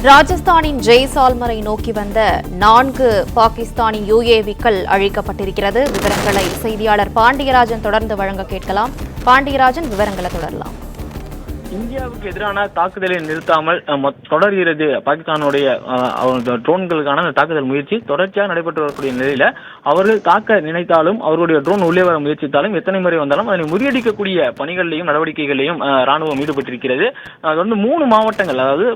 ராஜஸ்தானின் ஜெய்சால்மரை நோக்கி வந்த 4 பாகிஸ்தானி UAVக்கள் அழிக்கப்பட்டிருக்கிறது. விவரங்களை செய்தியாளர் பாண்டியராஜன் தொடர்ந்து வழங்க கேட்கலாம். பாண்டியராஜன், விவரங்களை தொடரலாம். இந்தியாவுக்கு எதிரான தாக்குதலை நிறுத்தாமல் தொடர்கிறது பாகிஸ்தானுடைய ட்ரோன்களுக்கான அந்த தாக்குதல் முயற்சி தொடர்ச்சியாக நடைபெற்று வரக்கூடிய நிலையில அவர்கள் தாக்க நினைத்தாலும் அவர்களுடைய ட்ரோன் உள்ளே வர முயற்சித்தாலும் எத்தனை முறை வந்தாலும் அதனை முறியடிக்கக்கூடிய பணிகளிலையும் நடவடிக்கைகளையும் ராணுவம் ஈடுபட்டிருக்கிறது. அது வந்து 3 மாவட்டங்கள், அதாவது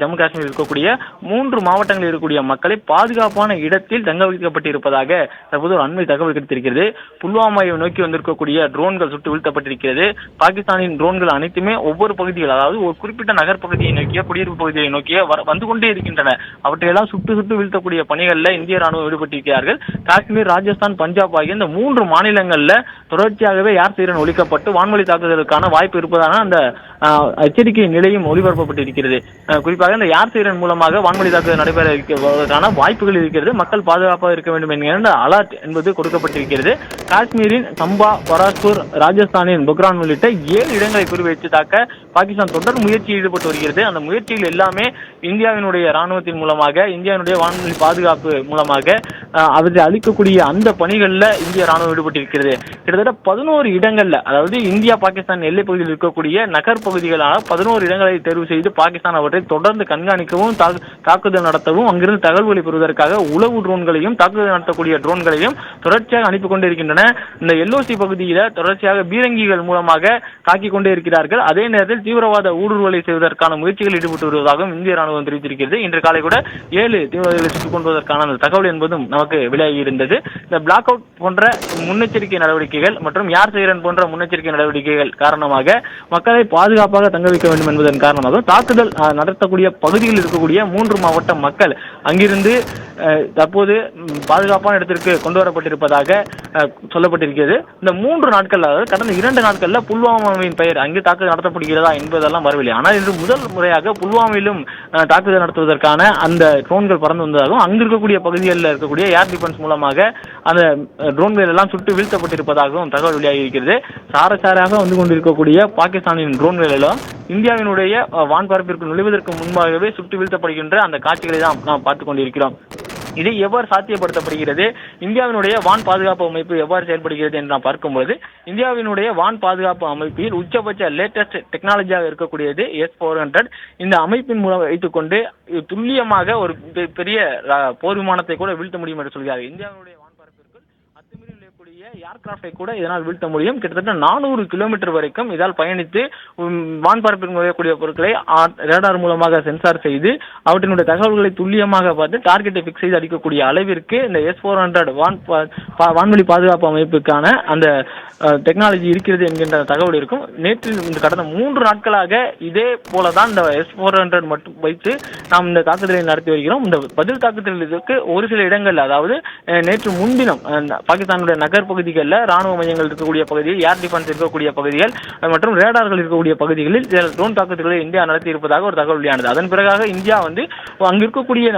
ஜம்மு காஷ்மீர் இருக்கக்கூடிய 3 மாவட்டங்களில் இருக்கக்கூடிய மக்களை பாதுகாப்பான இடத்தில் தங்க வைக்கப்பட்டிருப்பதாக தற்போது ஒரு அண்மை தகவல் கிடைத்திருக்கிறது. புல்வாமாவை நோக்கி வந்திருக்கக்கூடிய ட்ரோன்கள் சுட்டு வீழ்த்தப்பட்டிருக்கிறது. பாகிஸ்தானின் ட்ரோன்கள் அனைத்துமே ஒவ்வொரு பகுதிகள், அதாவது ஒரு குறிப்பிட்ட நகர் பகுதியை நோக்கிய குடியிருப்பு பகுதியை நோக்கிய வந்து கொண்டே இருக்கின்றன. அவற்றையெல்லாம் சுட்டு வீழ்த்தக்கூடிய பணிகளில் இந்திய ராணுவம் ஈடுபட்டிருக்கிறார்கள். காஷ்மீர், ராஜஸ்தான், பஞ்சாப் ஆகிய இந்த 3 மாநிலங்கள்ல தொடர்ச்சியாகவே ஏர் சைரன் ஒலிக்கப்பட்டு வான்வழி தாக்குதலுக்கான வாய்ப்பு இருப்பதான அந்த எச்சரிக்கை நிலையும் ஒளிபரப்பப்பட்டிருக்கிறது. குறிப்பாக இந்த ஏர் சைரன் மூலமாக வான்வழி தாக்குதல் நடைபெறுவதற்கான வாய்ப்புகள் இருக்கிறது. மக்கள் பாதுகாப்பாக இருக்க வேண்டும் என்கிற அலர்ட் என்பது கொடுக்கப்பட்டிருக்கிறது. காஷ்மீரின் சம்பா, பராஸ்பூர், ராஜஸ்தானின் புக்ரான் உள்ளிட்ட 7 இடங்களை குறிவைத்து தாக்க பாகிஸ்தான் தொடர் முயற்சியில் ஈடுபட்டு வருகிறது. அந்த முயற்சியில் எல்லாமே இந்தியாவினுடைய ராணுவத்தின் மூலமாக, இந்தியாவினுடைய வான்வழி பாதுகாப்பு மூலமாக அவற்றை அளிக்கக்கூடிய அந்த பணிகளில் இந்திய ராணுவம் ஈடுபட்டிருக்கிறது. கிட்டத்தட்ட 11 இடங்கள்ல, அதாவது இந்தியா பாகிஸ்தான் எல்லைப் பகுதியில் இருக்கக்கூடிய நகர் பகுதிகளான 11 இடங்களை தேர்வு செய்து பாகிஸ்தான் அவற்றை தொடர்ந்து கண்காணிக்கவும் தாக்குதல் நடத்தவும் அங்கிருந்து தகவல்களை பெறுவதற்காக உளவு ட்ரோன்களையும் தாக்குதல் நடத்தக்கூடிய ட்ரோன்களையும் தொடர்ச்சியாக அனுப்பி கொண்டிருக்கின்றன. இந்த LOC பகுதியில தொடர்ச்சியாக பீரங்கிகள் மூலமாக தாக்கிக் கொண்டே இருக்கிறார்கள். அதே நேரத்தில் தீவிரவாத ஊடுருவலை செய்வதற்கான முயற்சிகள் ஈடுபட்டு வருவதாகவும் இந்திய ராணுவம் தெரிவித்திருக்கிறது. இன்று காலை கூட 7 தீவிரவாதிகளை சுட்டுக் கொள்வதற்கான அந்த தகவல் என்பதும் நமக்கு விலகி இருந்தது. இந்த பிளாக் அவுட் போன்ற முன்னெச்சரிக்கை நடவடிக்கைகள் மற்றும் ஏர் சைரன் போன்ற முன்னெச்சரிக்கை நடவடிக்கைகள் காரணமாக மக்களை பாதுகாப்பாக தங்க வைக்க வேண்டும் என்பதன் காரணமாக தாக்குதல் நடத்தக்கூடிய பகுதியில் இருக்கக்கூடிய 3 மாவட்ட மக்கள் அங்கிருந்து தற்போது பாதுகாப்பான இடத்திற்கு கொண்டு வரப்பட்டிருப்பதாக சொல்லப்பட்டிருக்கிறது. இந்த 3 நாட்கள், அதாவது கடந்த 2 நாட்கள்ல புல்வாமாவின் பெயர் அங்கு தாக்குதல் நடத்தப்படுகிறதா என்பதெல்லாம் வரவில்லை. ஆனால் இன்று முதல் முறையாக புல்வாமிலும் தாக்குதல் நடத்துவதற்கான அந்த ட்ரோன்கள் பறந்து வந்ததாகவும் அங்கு இருக்கக்கூடிய பகுதிகளில் இருக்கக்கூடிய ஏர் டிஃபென்ஸ் மூலமாக அந்த ட்ரோன்கள் எல்லாம் சுட்டு வீழ்த்தப்பட்டிருப்பதாகவும் தகவல் வெளியாகி இருக்கிறது. சாரசாராக வந்து கொண்டிருக்கக்கூடிய பாகிஸ்தானின் ட்ரோன்கள் எல்லாம் இந்தியாவினுடைய வான்பரப்பிற்கு நுழைவதற்கு முன்பாகவே சுட்டு வீழ்த்தப்படுகின்ற அந்த காட்சிகளை தான் நாம் பார்த்துக் கொண்டிருக்கிறோம். இது எவ்வாறு சாத்தியப்படுத்தப்படுகிறது, இந்தியாவினுடைய வான் பாதுகாப்பு அமைப்பு எவ்வாறு செயல்படுகிறது என்று நாம் பார்க்கும்போது, இந்தியாவினுடைய வான் பாதுகாப்பு அமைப்பில் உச்சபட்ச லேட்டஸ்ட் டெக்னாலஜியாக இருக்கக்கூடியது S-400. இந்த அமைப்பின் மூலம் வைத்துக்கொண்டு துல்லியமாக ஒரு பெரிய போர் விமானத்தை கூட வீழ்த்த முடியும் என்று சொல்கிறார். இந்தியாவினுடைய வான்பரப்பிற்குள் அத்துமீறி நுழையக்கூடிய ஏர்கிராப்டை கூட இதனால் வீழ்த்த முடியும். கிட்டத்தட்ட 400 கிலோமீட்டர் வரைக்கும் இதால் பயணித்து வான்பரப்பிற்கு நுழையக்கூடிய பொருட்களை ரேடார் மூலமாக சென்சார் செய்து அவற்றினுடைய தகவல்களை துல்லியமாக பார்த்து டார்கெட்டை பிக்ஸ் செய்து அடிக்கக்கூடிய அளவிற்கு இந்த S-400 வான்வழி பாதுகாப்பு அமைப்புக்கான அந்த டெக்னாலஜி இருக்கிறது என்கின்ற தகவல் இருக்கும். நேற்று இந்த கடந்த 3 நாட்களாக இதே போலதான் இந்த S-400 மட்டும் வைத்து நாம் இந்த தாக்குதலை நடத்தி வருகிறோம். இந்த பதில் தாக்குதலுக்கு ஒரு சில இடங்கள், அதாவது நேற்று முன்தினம் பாகிஸ்தானுடைய நகர் பகுதிகளில் ராணுவ மையங்கள் இருக்கக்கூடிய பகுதியில், ஏர் டிஃபென்ஸ் இருக்கக்கூடிய பகுதிகள் மற்றும் ரேடார்கள் இருக்கக்கூடிய பகுதிகளில் ட்ரோன் தாக்குதல்களை இந்தியா நடத்தி இருப்பதாக ஒரு தகவல் வெளியானது. அதன் பிறகாக இந்தியா வந்து அங்கு இருக்கக்கூடிய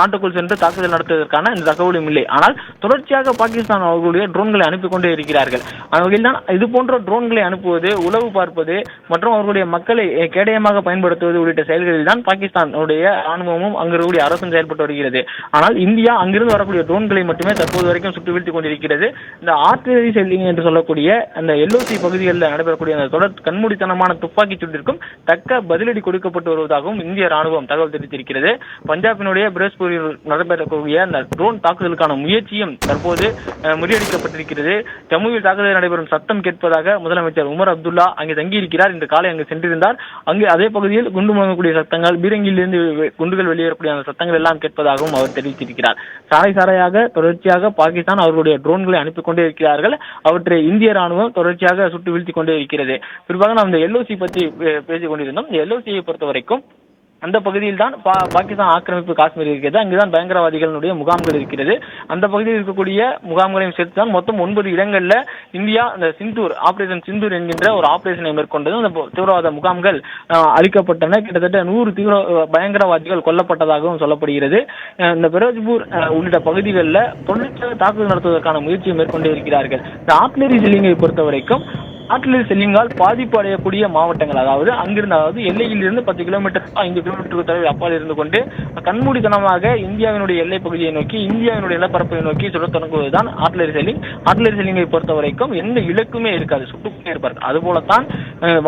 நாட்டுக்குள் சென்று தாக்குதல் நடத்துவதற்கான இந்த தகவலும் இல்லை. ஆனால் தொடர்ச்சியாக பாகிஸ்தான் அவர்களுடைய ட்ரோன்களை அனுப்பி கொண்டே இருக்கிறார்கள். வகையில்தான் இது போன்ற ட்ரோன்களை அனுப்புவது, உளவு பார்ப்பது மற்றும் அவர்களுடைய மக்களை கேடயமாக பயன்படுத்துவது உள்ளிட்ட செயல்களில் தான் பாகிஸ்தானுடைய ராணுவமும் அங்கிருக்கூடிய அரசும் செயல்பட்டு வருகிறது. ஆனால் இந்தியா அங்கிருந்து வரக்கூடிய ட்ரோன்களை மட்டுமே தற்போது வரைக்கும் சுட்டு வீழ்த்திக் கொண்டிருக்கிறது. இந்த ஆர்டிலரி செல்லிங் என்று சொல்லக்கூடிய அந்த LOC பகுதிகளில் நடைபெறக்கூடிய அந்த தொடர் கண்மூடித்தனமான துப்பாக்கி சூட்டிற்கும் தக்க பதிலடி கொடுக்கப்பட்டு வருவதாகவும் இந்திய ராணுவம் தகவல் தெரிவித்திருக்கிறது. பஞ்சாபினுடைய பிரேஸ்பூரில் நடைபெறக்கூடிய அந்த ட்ரோன் தாக்குதலுக்கான முயற்சியும் தற்போது முறியடிக்கப்பட்டிருக்கிறது. ஜம்முவில் தாக்குதல் நடைபெறும் சத்தம் கேட்பதாக முதலமைச்சர் உமர் அப்துல்லா அங்கே தங்கியிருக்கிறார். இன்று காலை அங்கு சென்றிருந்தார். அங்கு அதே பகுதியில் குண்டு முழங்கக்கூடிய சத்தங்கள், பீரங்கியிலிருந்து குண்டுகள் வெளியேறக்கூடிய அந்த சத்தங்கள் எல்லாம் கேட்பதாகவும் அவர் தெரிவித்திருக்கிறார். சாரையாக தொடர்ச்சியாக பாகிஸ்தான் அவர்களுடைய ட்ரோன்களை அனுப்பி கொண்டே இருக்கிறார்கள். அவற்றை இந்திய ராணுவம் தொடர்ச்சியாக சுட்டு வீழ்த்திக் கொண்டே இருக்கிறது. குறிப்பாக நாம் இந்த LOC பற்றி பேசிக் கொண்டிருந்தோம். இந்த LOCயை பொறுத்த வரைக்கும் அந்த பகுதியில் தான் பாகிஸ்தான் ஆக்கிரமிப்பு காஷ்மீர் இருக்கிறது. அங்குதான் பயங்கரவாதிகளுடைய முகாம்கள் இருக்கிறது. அந்த பகுதியில் இருக்கக்கூடிய முகாம்களையும் சேர்த்து தான் மொத்தம் 9 இடங்கள்ல இந்தியா இந்த ஆபரேஷன் சிந்தூர் என்கின்ற ஒரு ஆபரேஷனை மேற்கொண்டது. அந்த தீவிரவாத முகாம்கள் அழிக்கப்பட்டன. கிட்டத்தட்ட 100 பயங்கரவாதிகள் கொல்லப்பட்டதாகவும் சொல்லப்படுகிறது. இந்த பெரோஜ்பூர் உள்ளிட்ட பகுதிகளில் தொடர்ச்சியாக தாக்குதல் நடத்துவதற்கான முயற்சியை மேற்கொண்டே இருக்கிறார்கள். இந்த ஆர்டிலரி செல்லிங்கை பொறுத்த வரைக்கும் ஆர்டிலரி செல்லிங்கால் பாதிப்பு அடையக்கூடிய மாவட்டங்கள், அதாவது அங்கிருந்து, அதாவது எல்லையிலிருந்து 10 கிலோமீட்டர் 5 கிலோமீட்டர் தொலைவில் அப்பால் இருந்து கொண்டு கண்மூடித்தனமாக இந்தியாவினுடைய எல்லை பகுதியை நோக்கி, இந்தியாவினுடைய நிலப்பரப்பை நோக்கி சுட தொடங்குவதுதான் ஆர்டிலரி செல்லிங். ஆர்டிலரி செல்லிங்கை பொறுத்த வரைக்கும் எந்த இலக்குமே இருக்காது, சுட்டுக்கொண்டே இருப்பார். அதுபோலத்தான்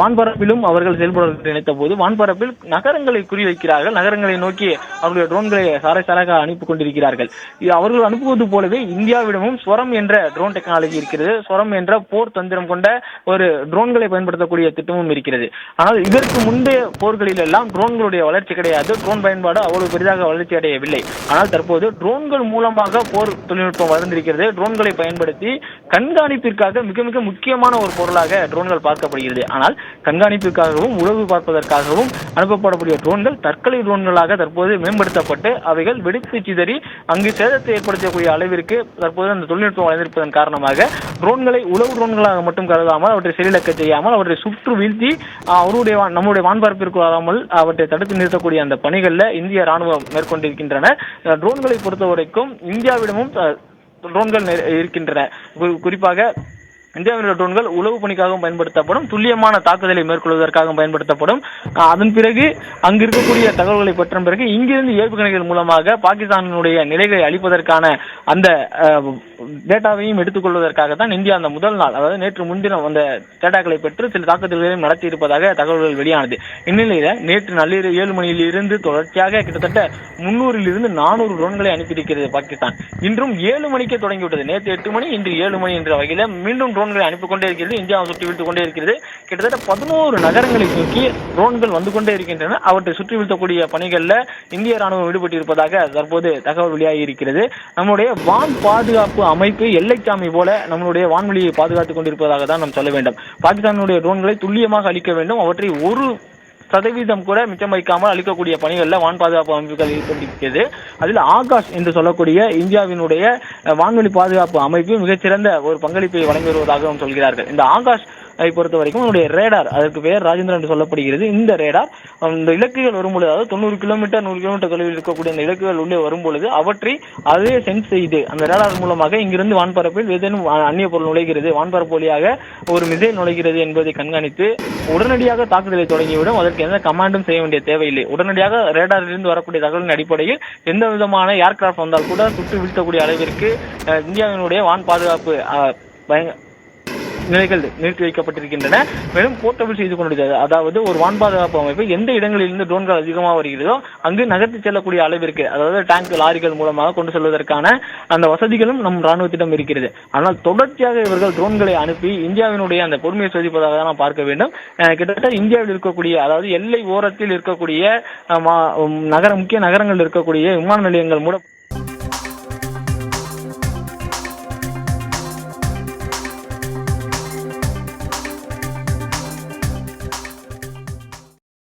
வான்பரப்பிலும் அவர்கள் செயல்பட நினைத்த போது வான்பரப்பில் நகரங்களை குறிவைக்கிறார்கள். நகரங்களை நோக்கி அவர்களுடைய ட்ரோன்களை சாராக அனுப்பி கொண்டிருக்கிறார்கள். அவர்கள் அனுப்புவது போலவே இந்தியாவிடமும் ஸ்வரம் என்ற ட்ரோன் டெக்னாலஜி இருக்கிறது. ஸ்வரம் என்ற போர் தந்திரம் கொண்ட ஒரு ட்ரோன்களை பயன்படுத்தக்கூடிய திட்டமும் இருக்கிறது. ஆனால் இதற்கு முந்தைய போர்களில் எல்லாம் ட்ரோன்களுடைய வளர்ச்சி கிடையாது. ட்ரோன் பயன்பாடு அவ்வளவு பெரிதாக வளர்ச்சி அடையவில்லை. ஆனால் தற்போது ட்ரோன்கள் மூலமாக போர் தொழில்நுட்பம் வளர்ந்திருக்கிறது. ட்ரோன்களை பயன்படுத்தி கண்காணிப்பிற்காக மிக மிக முக்கியமான ஒரு பொருளாக ட்ரோன்கள் பார்க்கப்படுகிறது. ஆனால் கண்காணிப்பிற்காகவும் உளவு பார்ப்பதற்காகவும் அனுப்பப்படக்கூடிய ட்ரோன்கள் தற்கொலை ட்ரோன்களாக தற்போது மேம்படுத்தப்பட்டு அவைகள் வெடித்து சிதறி அங்கு சேதத்தை ஏற்படுத்தக்கூடிய அளவிற்கு தற்போது அந்த தொழில்நுட்பம் வளர்ந்திருப்பதன் காரணமாக ட்ரோன்களை உளவு ட்ரோன்களாக மட்டும் கருதாமல் அவற்றை செயலிழக்க செய்யாமல் அவற்றை சுற்று வீழ்த்தி நம்முடைய வான்பரப்பிற்கு வராமல் அவற்றை தடுத்து நிறுத்தக்கூடிய அந்த பணிகளில் இந்திய ராணுவம் மேற்கொண்டிருக்கின்றன. ட்ரோன்களை பொறுத்தவரைக்கும் இந்தியாவிடமும் ட்ரோன்கள் இருக்கின்றன. குறிப்பாக இந்தியாவினுடைய ட்ரோன்கள் உளவு பணிக்காகவும் பயன்படுத்தப்படும், துல்லியமான தாக்குதலை மேற்கொள்வதற்காகவும் பயன்படுத்தப்படும். அதன் பிறகு அங்கு இருக்கக்கூடிய தகவல்களை பெற்ற பிறகு இங்கிருந்து ஏவுகணைகள் மூலமாக பாகிஸ்தானினுடைய நிலைகளை அளிப்பதற்கான அந்த டேட்டாவையும் எடுத்துக்கொள்வதற்காகத்தான் இந்தியா அந்த முதல் நாள், அதாவது நேற்று முன்தினம் அந்த டேட்டாக்களை பெற்று சில தாக்குதல்களையும் நடத்தி இருப்பதாக தகவல்கள் வெளியானது. இந்நிலையில நேற்று நள்ளிரவு 7 மணியிலிருந்து தொடர்ச்சியாக கிட்டத்தட்ட 300 - 400 ட்ரோன்களை அனுப்பியிருக்கிறது பாகிஸ்தான். இன்றும் 7 மணிக்கே தொடங்கிவிட்டது. நேற்று 8 மணி, இன்று 7 மணி என்ற வகையில் மீண்டும் ட்ரோன்களை அனுப்பிக் கொண்டே இருக்கிறது. இந்தியாவை சுற்றி வீழ்த்துக் கொண்டே இருக்கிறது. கிட்டத்தட்ட 11 நகரங்களை நோக்கி ட்ரோன்கள் வந்து கொண்டே இருக்கின்றன. அவற்றை சுற்றி வீழ்த்தக்கூடிய பணிகளில் இந்திய ராணுவம் ஈடுபட்டிருப்பதாக தற்போது தகவல் வெளியாகி இருக்கிறது. நம்முடைய வான் பாதுகாப்பு அமைப்பு எல்லைச்சாமி போல நம்மளுடைய வான்வெளியை பாதுகாத்துக் கொண்டிருப்பதாக தான் நாம் சொல்ல வேண்டும். பாகிஸ்தானுடைய ட்ரோன்களை துல்லியமாக அளிக்க வேண்டும். அவற்றை 1% கூட மிச்சம் வைக்காமல் அளிக்கக்கூடிய பணிகளில் வான் பாதுகாப்பு அமைப்புகள் ஈடுபட்டிருக்கிறது. அதில் ஆகாஷ் என்று சொல்லக்கூடிய இந்தியாவினுடைய வான்வெளி பாதுகாப்பு அமைப்பு மிகச்சிறந்த ஒரு பங்களிப்பை வழங்கி வருவதாகவும் சொல்கிறார்கள். இந்த ஆகாஷ் பொறுத்த வரைக்கும் அவனுடைய ரேடார், அதற்கு பெயர் ராஜேந்திரன் என்று சொல்லப்படுகிறது. இந்த ரேடார் இந்த இலக்குகள் வரும்பொழுது, அதாவது 90 கிலோமீட்டர் 100 கிலோமீட்டர் தொலைவில் இருக்கக்கூடிய இந்த இலக்குகள் உள்ளே வரும்பொழுது அவற்றை அதே சென்ஸ் செய்து அந்த ரேடார் மூலமாக இங்கிருந்து வான்பரப்பில் ஏதேனும் அந்நிய பொருள் நுழைகிறது, வான்பரப்பு வழியாக ஒரு மிசைல் நுழைகிறது என்பதை கண்காணித்து உடனடியாக தாக்குதலை தொடங்கிவிடும். அதற்கு எந்த கமாண்டும் செய்ய வேண்டிய தேவையில்லை. உடனடியாக ரேடாரிலிருந்து வரக்கூடிய தகவலின் அடிப்படையில் எந்த விதமான ஏர்கிராஃப்ட் வந்தால் கூட சுட்டு வீழ்த்தக்கூடிய அளவிற்கு இந்தியாவினுடைய வான் பாதுகாப்பு நிலைகள் நிறுத்தி வைக்கப்பட்டிருக்கின்றன. மேலும் போர்ட்டபிள் செய்து கொண்டிருக்கிறது. அதாவது ஒரு வான் பாதுகாப்பு அமைப்பு எந்த இடங்களிலிருந்து ட்ரோன்கள் அதிகமாக வருகிறதோ அங்கு நகர்த்தி செல்லக்கூடிய அளவிற்கு, அதாவது டேங்க் லாரிகள் மூலமாக கொண்டு செல்வதற்கான அந்த வசதிகளும் நம் ராணுவத்திடம் இருக்கிறது. ஆனால் தொடர்ச்சியாக இவர்கள் ட்ரோன்களை அனுப்பி இந்தியாவினுடைய அந்த பொறுமையை சோதிப்பதாக நாம் பார்க்க வேண்டும். கிட்டத்தட்ட இந்தியாவில் இருக்கக்கூடிய, அதாவது எல்லை ஓரத்தில் இருக்கக்கூடிய முக்கிய நகரங்கள் இருக்கக்கூடிய விமான நிலையங்கள் மூலம்